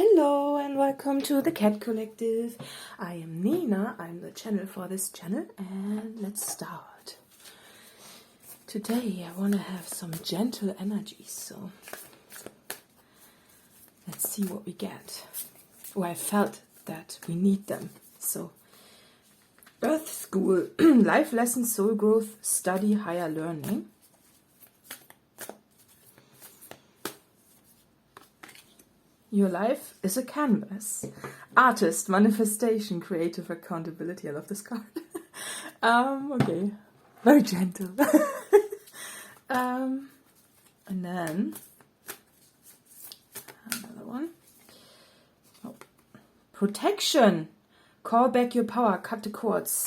Hello and welcome to the Cat Collective. I am Nina, I'm the channel for this channel, and let's start. Today I want to have some gentle energies, so let's see what we get. Oh, I felt that we need them. So, Earth School, Life Lessons, Soul Growth, Study, Higher Learning. Your life is a canvas. Artist, manifestation, creative accountability. I love this card. Okay. Very gentle. And then another one. Oh. Protection. Call back your power. Cut the cords.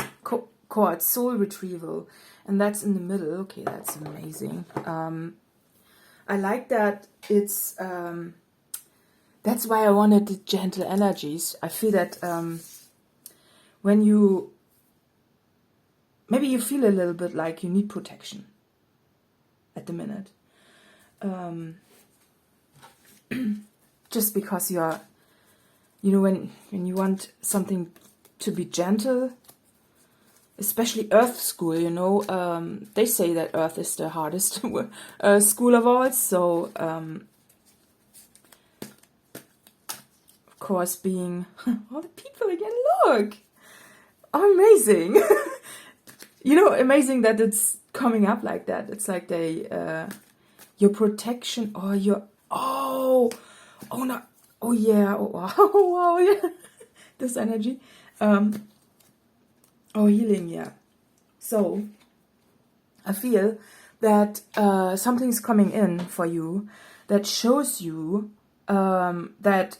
Cords. Soul retrieval. And that's in the middle. Okay, that's amazing. I like that it's... That's why I wanted the gentle energies. I feel that when you, maybe you feel a little bit like you need protection at the minute. Just because you're, when you want something to be gentle, especially Earth School, they say that Earth is the hardest school of all, so... course being all the people again, look, amazing. Amazing that it's coming up like that. It's like they your protection or your no, oh yeah, oh wow, oh wow, yeah. This energy, healing, yeah. So I feel that something's coming in for you that shows you that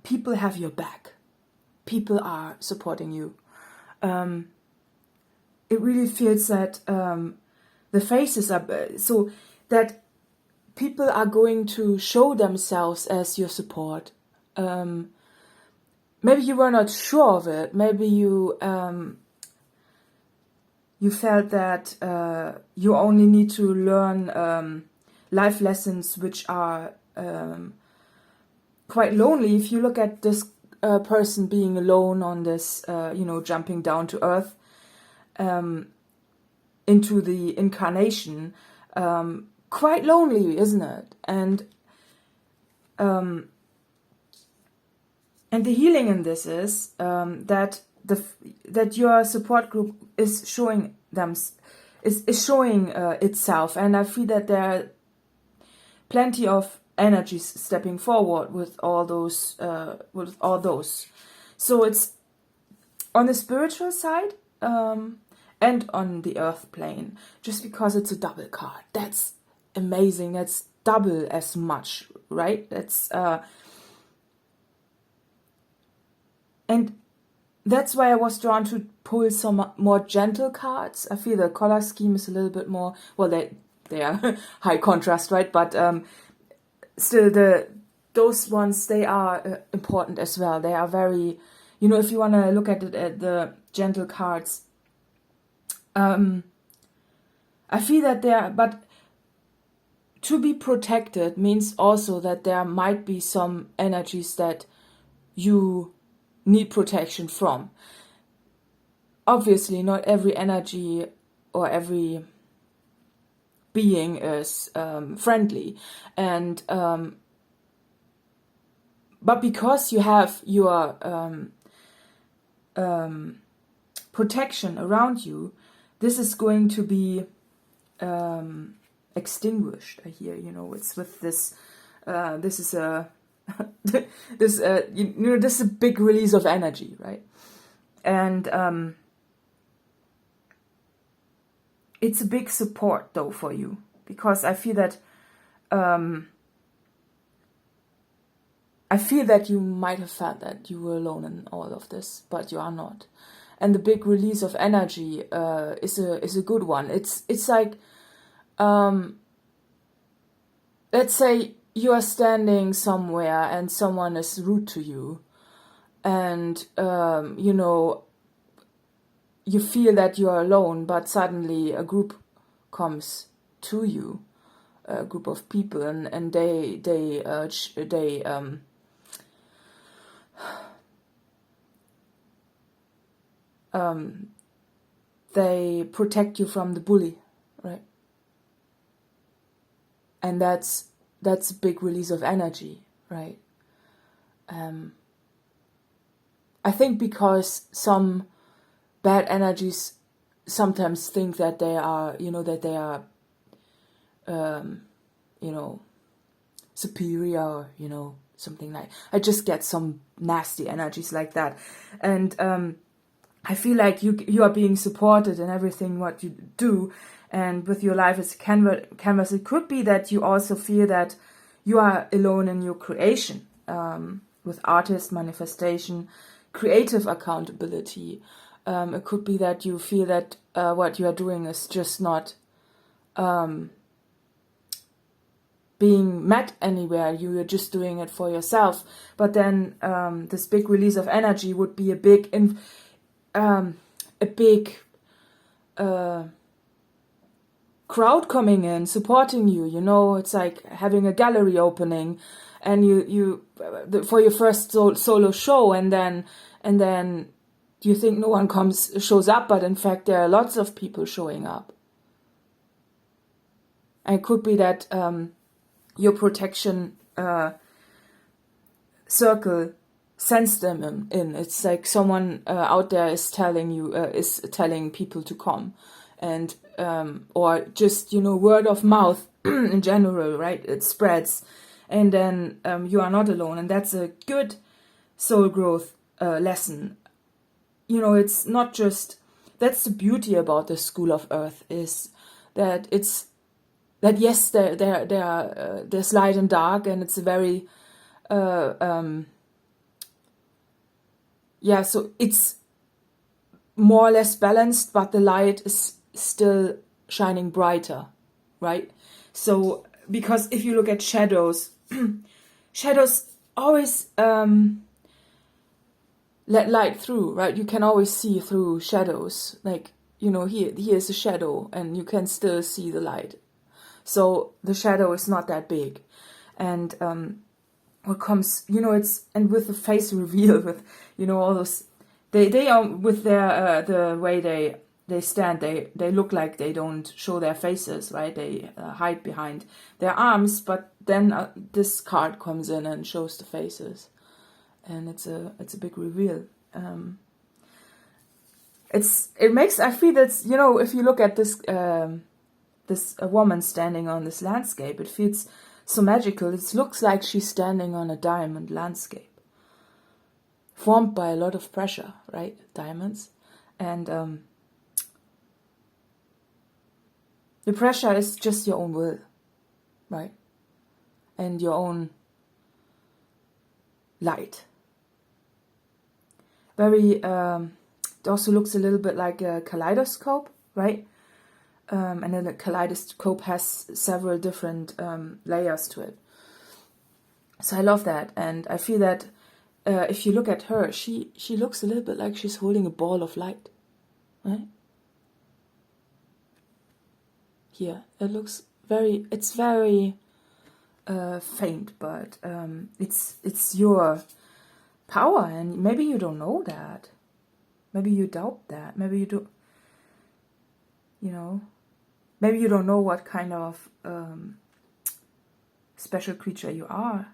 people have your back. People are supporting you. It really feels that the faces are... so that people are going to show themselves as your support. Maybe you were not sure of it. Maybe you felt that you only need to learn life lessons which are... quite lonely. If you look at this person being alone on this, jumping down to earth, into the incarnation, quite lonely, isn't it? And the healing in this is that your support group is showing itself, and I feel that there are plenty of energies stepping forward with all those. So it's on the spiritual side and on the earth plane. Just because it's a double card, that's amazing. That's double as much, right? That's and that's why I was drawn to pull some more gentle cards. I feel the color scheme is a little bit more. Well, they are high contrast, right? But still, those ones, they are important as well. They are very, if you want to look at it at the gentle cards, I feel that but to be protected means also that there might be some energies that you need protection from. Obviously, not every energy or every being is friendly, and but because you have your protection around you, this is going to be extinguished. I hear, it's with this. This is a this is a big release of energy, right? And it's a big support, though, for you, because I feel that you might have felt that you were alone in all of this, but you are not. And the big release of energy is a good one. It's like, let's say you are standing somewhere and someone is rude to you, and you feel that you are alone, but suddenly a group comes to you, a group of people, and they they protect you from the bully, right? And that's a big release of energy, right? I think because some bad energies sometimes think that they are, superior, something like. I just get some nasty energies like that, and I feel like you are being supported in everything what you do, and with your life as a canvas. It could be that you also feel that you are alone in your creation, with artist manifestation, creative accountability. It could be that you feel that what you are doing is just not being met anywhere. You are just doing it for yourself. But then this big release of energy would be a big crowd coming in, supporting you. It's like having a gallery opening, and you for your first solo show, and then you think no one shows up, but in fact there are lots of people showing up. And it could be that your protection circle sends them in. It's like someone out there is telling people to come, and or just word of mouth in general, right? It spreads, and then you are not alone, and that's a good soul growth lesson. It's not just, that's the beauty about the School of Earth, is that yes, there's light and dark, and it's a very so it's more or less balanced, but the light is still shining brighter, right? So, because if you look at shadows, shadows always let light through, right? You can always see through shadows. Like, here's a shadow, and you can still see the light. So the shadow is not that big. And what comes, it's, and with the face reveal, with, all those, they are, with their, the way they stand, they look like they don't show their faces, right? They hide behind their arms, but then this card comes in and shows the faces. And it's a big reveal. It makes, I feel that's, if you look at this, a woman standing on this landscape, it feels so magical. It looks like she's standing on a diamond landscape, formed by a lot of pressure, right? Diamonds. And the pressure is just your own will, right? And your own light. Very, it also looks a little bit like a kaleidoscope, right? And then the kaleidoscope has several different layers to it. So I love that, and I feel that if you look at her, she looks a little bit like she's holding a ball of light, right? Here, it's very faint, but it's your power, and maybe you don't know that. Maybe you doubt that. Maybe you do. Maybe you don't know what kind of special creature you are.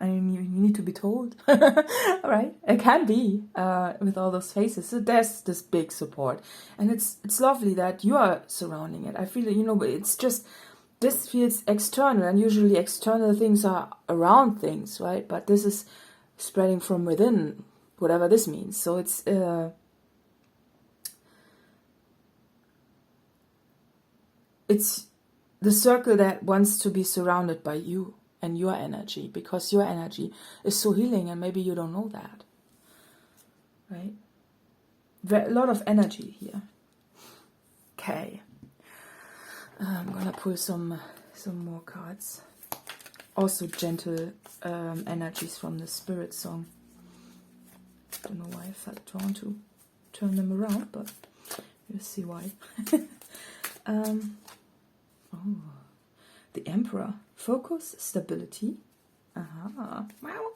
I mean, you need to be told, right? It can be with all those faces. So there's this big support, and it's lovely that you are surrounding it. I feel it's just, this feels external, and usually external things are around things, right? But this is spreading from within, whatever this means. So it's the circle that wants to be surrounded by you and your energy, because your energy is so healing, and maybe you don't know that, right? A lot of energy here. Okay. I'm gonna pull some more cards. Also gentle energies from the spirit song. Don't know why I felt drawn to turn them around, but you'll see why. The Emperor. Focus, stability. Aha. Wow.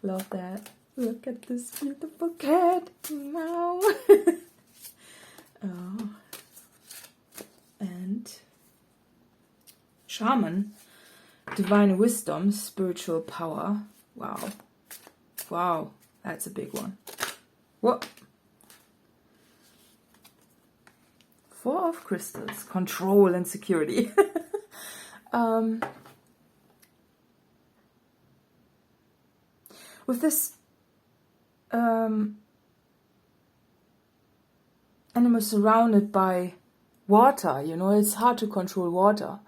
Love that. Look at this beautiful cat. Meow. Oh. And shaman, divine wisdom, spiritual power. Wow. Wow, that's a big one. What? Four of crystals, control and security. With this animal surrounded by water, you know, it's hard to control water.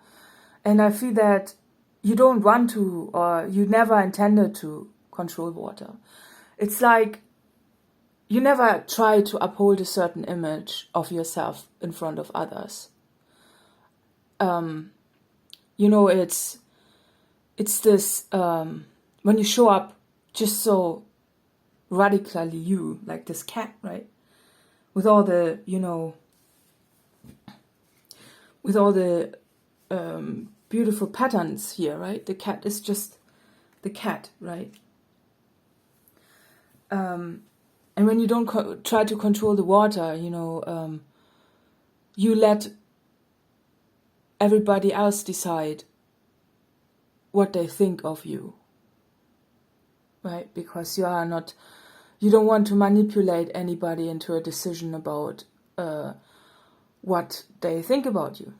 And I feel that you don't want to, or you never intended to control water. It's like you never try to uphold a certain image of yourself in front of others. You know, it's this, when you show up just so radically you, like this cat, right? With all the, you know, with all the beautiful patterns here, right? The cat is just the cat, right? And when you don't try to control the water, you know, you let everybody else decide what they think of you, right? Because you don't want to manipulate anybody into a decision about what they think about you,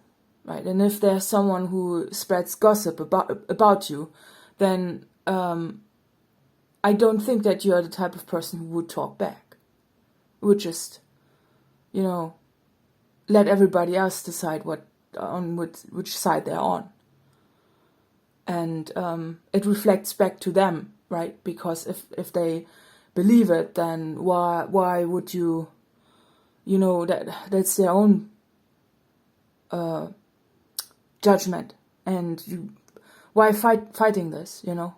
right? And if there's someone who spreads gossip about you, then I don't think that you're the type of person who would talk back. You would just, you know, let everybody else decide which side they're on. And it reflects back to them, right? Because if they believe it, then why would you, you know, that's their own judgment. And why fighting this, you know?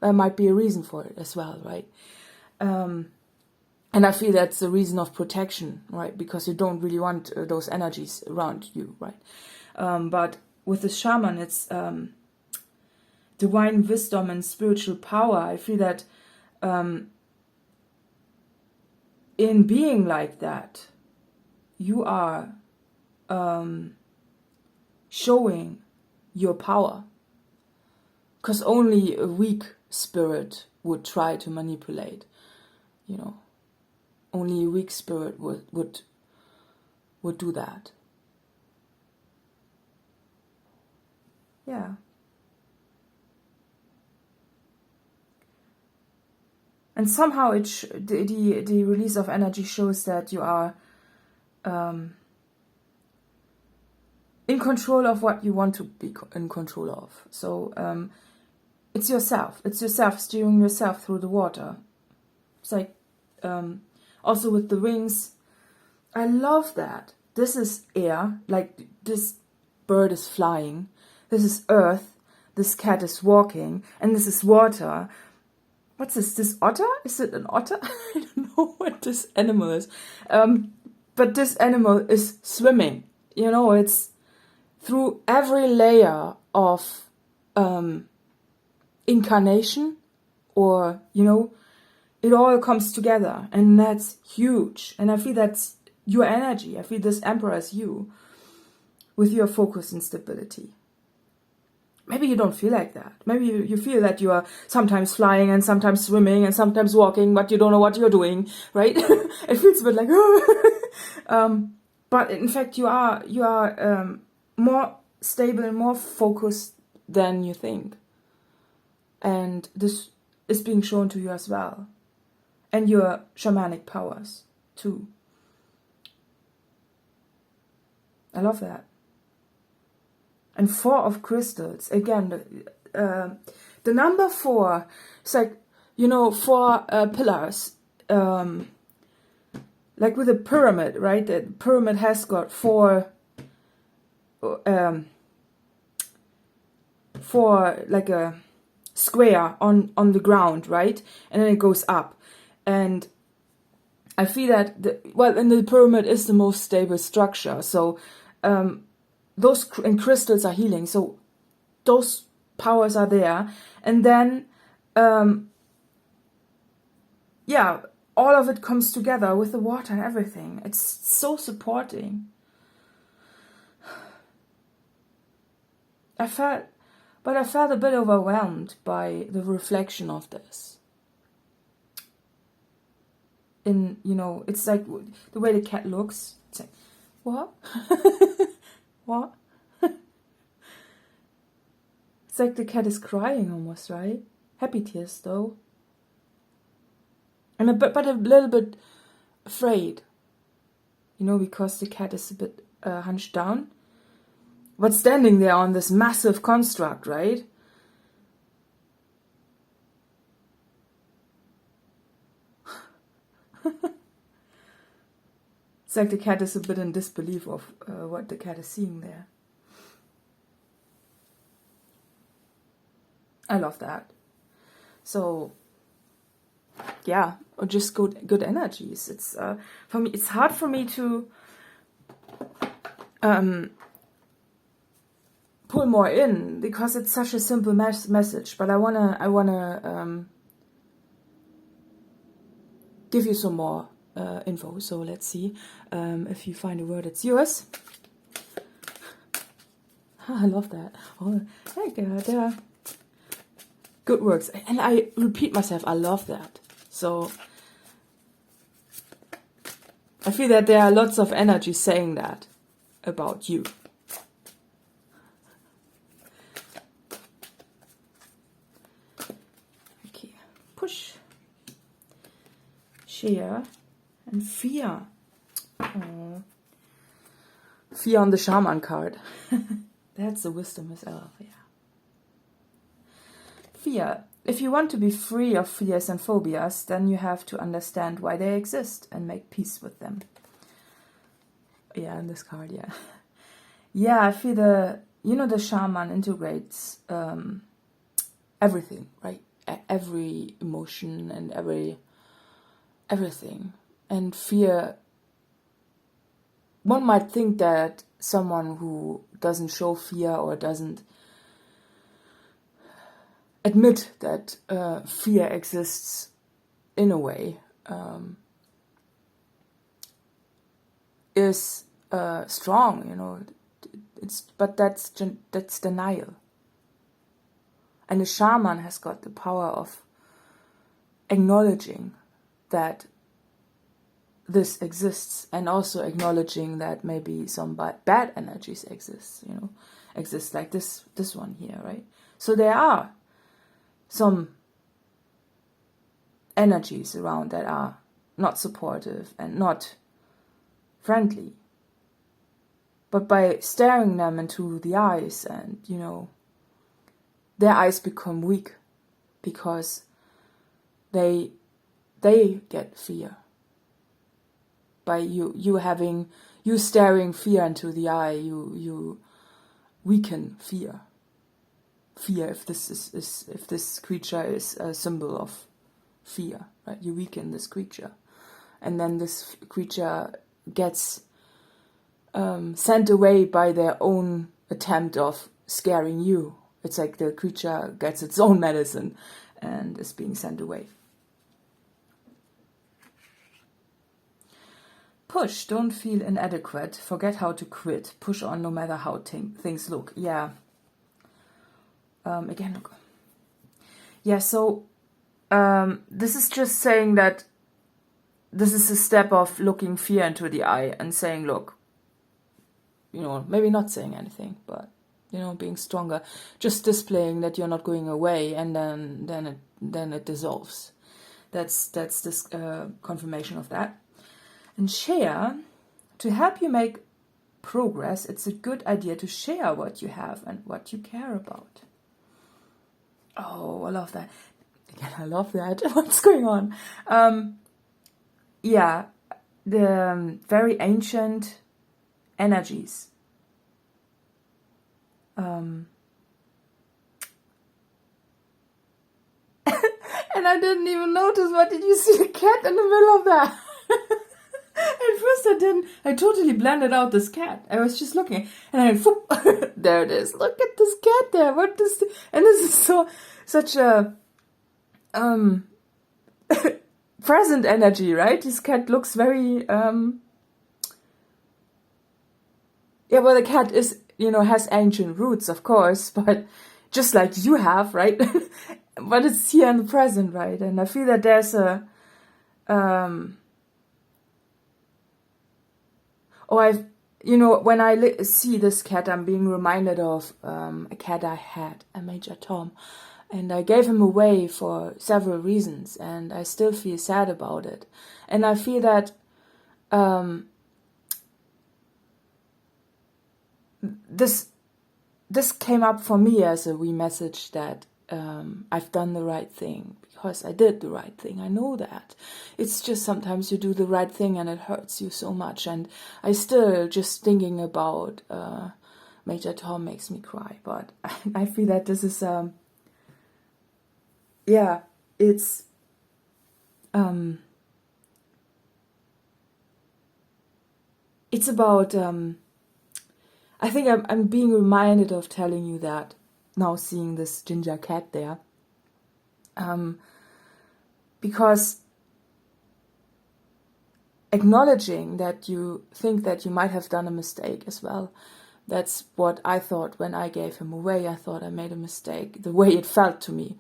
There might be a reason for it as well, right? And I feel that's the reason of protection, right? Because you don't really want those energies around you, right? But with the shaman, it's divine wisdom and spiritual power. I feel that in being like that, you are showing your power. Because only a weak spirit would try to manipulate, you know. Only a weak spirit would do that. Yeah. And somehow the release of energy shows that you are in control of what you want to be in control of. So it's yourself. It's yourself steering yourself through the water. It's like also with the wings. I love that. This is air, like this bird is flying. This is earth. This cat is walking, and this is water. What's this? This otter? Is it an otter? I don't know what this animal is. But this animal is swimming. You know, it's through every layer of incarnation, or, you know, it all comes together, and that's huge. And I feel that's your energy. I feel this emperor is you, with your focus and stability. Maybe you don't feel like that. Maybe you feel that you are sometimes flying and sometimes swimming and sometimes walking, but you don't know what you're doing, right? It feels a bit like, but in fact you are more stable and more focused than you think. And this is being shown to you as well. And your shamanic powers too. I love that. And 4 of crystals. Again, the number 4, it's like, you know, 4 pillars. Like with a pyramid, right? The pyramid has got 4, like a square on the ground, right? And then it goes up. And I feel that, and the pyramid is the most stable structure. So, those and crystals are healing, so those powers are there. And then yeah, all of it comes together with the water and everything. It's so supporting. I felt a bit overwhelmed by the reflection of this. It's like the way the cat looks. It's like, what? What? It's like the cat is crying almost, right? Happy tears though. But a little bit afraid. Because the cat is a bit hunched down. But standing there on this massive construct, right? It's like the cat is a bit in disbelief of what the cat is seeing there. I love that. So, yeah, or just good energies. It's for me. It's hard for me to pull more in because it's such a simple message. But I wanna give you some more info. So let's see if you find a word that's yours. I love that. Oh, there are good works. And I repeat myself, I love that. So I feel that there are lots of energy saying that about you. Okay, push, share, and fear. Oh. Fear on the shaman card. That's the wisdom itself, yeah. Fear. If you want to be free of fears and phobias, then you have to understand why they exist and make peace with them. Yeah, in this card, yeah. Yeah, I feel the shaman integrates everything, right? Every emotion and everything. And fear, one might think that someone who doesn't show fear or doesn't admit that fear exists in a way is strong, but that's denial. And the shaman has got the power of acknowledging that this exists and also acknowledging that maybe some bad energies exist like this one here, right? So there are some energies around that are not supportive and not friendly. But by staring them into the eyes and, their eyes become weak because they get fear. By you staring fear into the eye, you weaken fear. Fear, if this creature is a symbol of fear, right? You weaken this creature, and then this creature gets sent away by their own attempt of scaring you. It's like the creature gets its own medicine and is being sent away. Push, don't feel inadequate. Forget how to quit. Push on no matter how things look. Yeah. Again, look. Yeah, so this is just saying that this is a step of looking fear into the eye and saying, look, maybe not saying anything, but, being stronger, just displaying that you're not going away, and then it dissolves. That's this confirmation of that. And share, to help you make progress, it's a good idea to share what you have and what you care about. Oh, I love that. Again, I love that. What's going on? Yeah, the very ancient energies. And I didn't even notice. What did you see? A cat in the middle of that? At first I didn't. I totally blended out this cat. I was just looking, and I whoop, there it is. Look at this cat there. What is this? And this is such a present energy, right? This cat looks very, yeah, well, the cat is, has ancient roots, of course, but just like you have, right? But it's here in the present, right? And I feel that there's a, when I see this cat, I'm being reminded of a cat I had, a Major Tom, and I gave him away for several reasons, and I still feel sad about it. And I feel that this came up for me as a wee message that I've done the right thing, because I did the right thing. I know that. It's just sometimes you do the right thing and it hurts you so much. And I still, just thinking about Major Tom makes me cry. But I feel that this is, it's, it's about, I think I'm being reminded of telling you that now, seeing this ginger cat there. Because acknowledging that you think that you might have done a mistake as well. That's what I thought when I gave him away. I thought I made a mistake, the way it felt to me,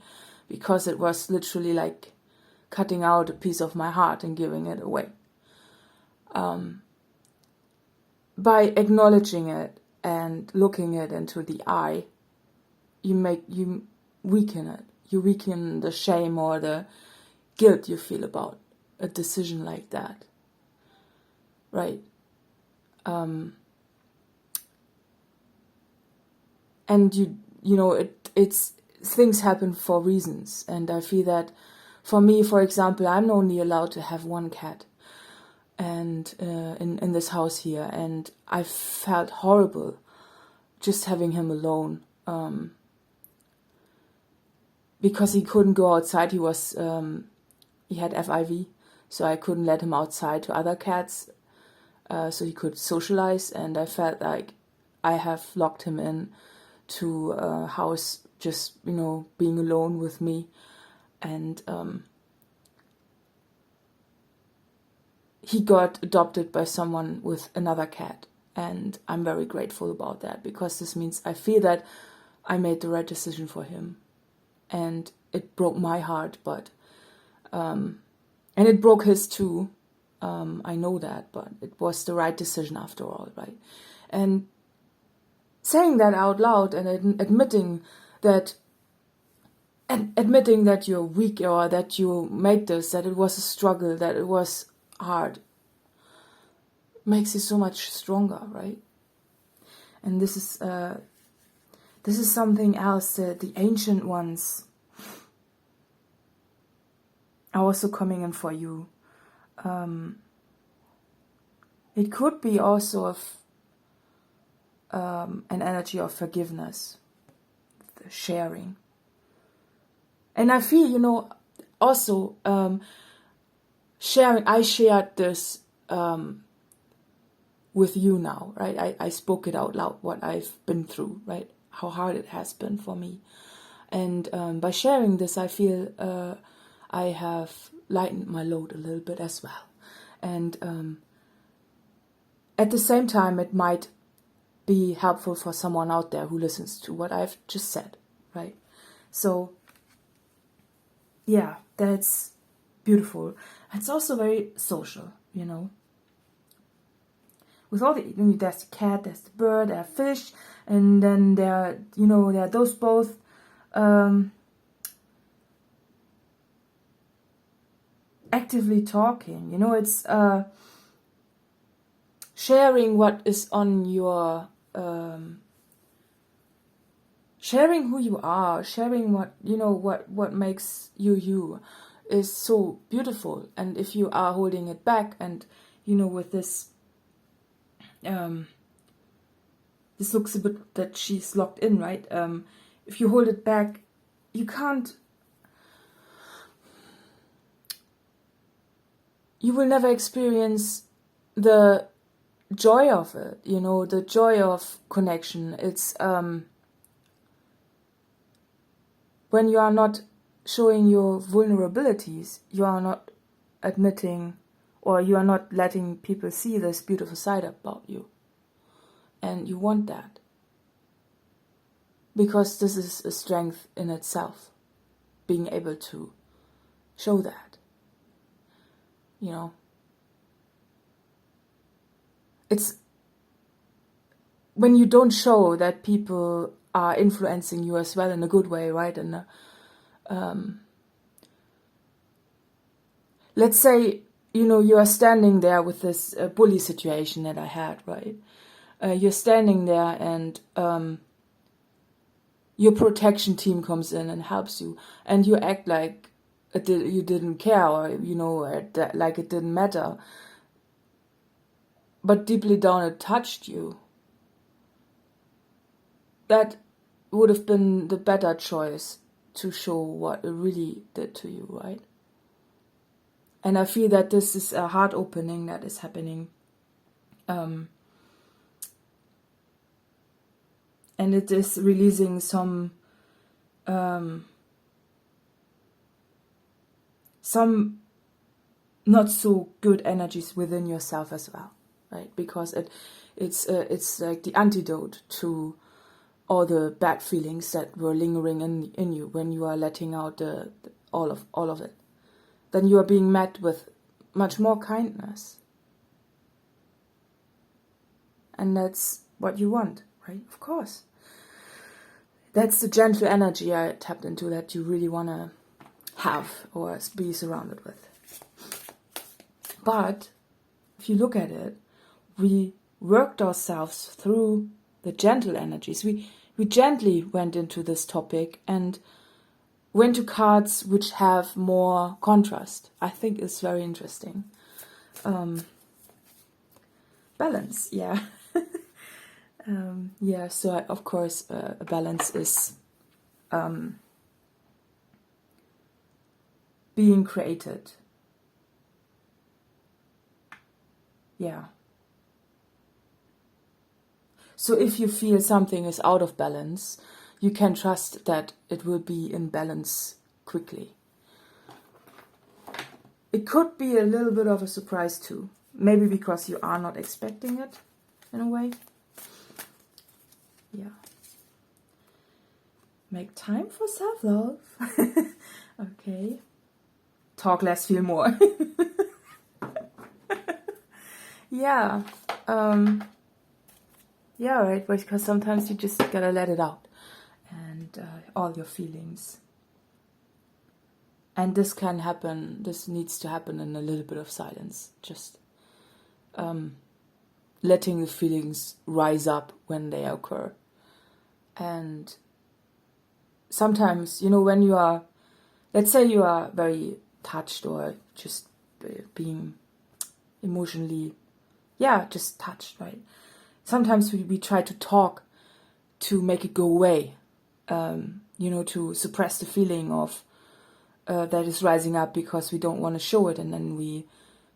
because it was literally like cutting out a piece of my heart and giving it away. By acknowledging it and looking it into the eye, you weaken it. You weaken the shame or the guilt you feel about a decision like that, right? And it's things happen for reasons, and I feel that for me, for example, I'm only allowed to have one cat, and in this house here, and I felt horrible just having him alone. Because he couldn't go outside, he had FIV, so I couldn't let him outside to other cats, so he could socialize, and I felt like I have locked him in to a house, just, being alone with me, and he got adopted by someone with another cat, and I'm very grateful about that, because this means I feel that I made the right decision for him. And it broke my heart, but and it broke his too. I know that, but it was the right decision after all, right? And saying that out loud and admitting that you're weak, or that you made this, that it was a struggle, that it was hard, makes you so much stronger, right? And this is something else that the ancient ones are also coming in for you. It could be also of an energy of forgiveness, the sharing. And I feel, also sharing, I shared this with you now, right? I spoke it out loud, what I've been through, right? How hard it has been for me. And by sharing this, I feel I have lightened my load a little bit as well. And at the same time, it might be helpful for someone out there who listens to what I've just said, right? So, yeah, that's beautiful. It's also very social, With all there's the cat, there's the bird, there are fish, and then there are those both actively talking. It's sharing what is on your, sharing who you are, sharing what makes you is so beautiful. And if you are holding it back, and with this, this looks a bit that she's locked in, right? If you hold it back, you will never experience the joy of it, the joy of connection. It's when you are not showing your vulnerabilities, you are not admitting, or you are not letting people see this beautiful side about you. And you want that. Because this is a strength in itself, being able to show that. You know, it's when you don't show that people are influencing you as well in a good way, right? And let's say, you know, you are standing there with this bully situation that I had, right? You're standing there and your protection team comes in and helps you, and you act like you didn't care, or, you know, like it didn't matter. But deeply down it touched you. That would have been the better choice to show what it really did to you, right? And I feel that this is a heart opening that is happening. And it is releasing some not so good energies within yourself as well, right? Because it's like the antidote to all the bad feelings that were lingering in you when you are letting out all of it. Then you are being met with much more kindness. And that's what you want, right? Of course. That's the gentle energy I tapped into that you really want to have or be surrounded with. But if you look at it, we worked ourselves through the gentle energies. We gently went into this topic and went to cards which have more contrast. I think it's very interesting. Balance, yeah. Yeah, so of course a balance is being created. Yeah. So if you feel something is out of balance, you can trust that it will be in balance quickly. It could be a little bit of a surprise too. Maybe because you are not expecting it in a way. Yeah. Make time for self-love. Okay. Talk less, feel more. Yeah. Yeah, right, because sometimes you just gotta let it out. And all your feelings. And this can happen, this needs to happen in a little bit of silence. Just letting the feelings rise up when they occur. And sometimes, you know, when you are, let's say you are very touched or just being emotionally, just touched, right? Sometimes we try to talk to make it go away, you know, to suppress the feeling of that is rising up because we don't want to show it, and then we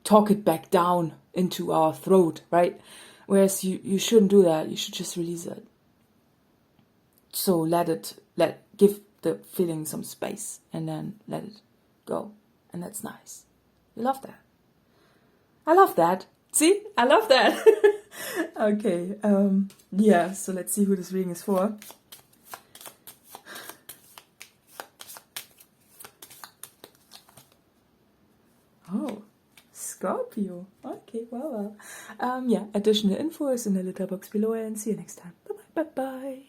talk it back down into our throat, right? Whereas you shouldn't do that. You should just release it. So give the feeling some space and then let it go. And that's nice. You love that. I love that. See? I love that. Okay. Yeah, so let's see who this reading is for. Oh, Scorpio. Okay, well. Yeah, additional info is in the little box below, and see you next time. Bye-bye. Bye-bye.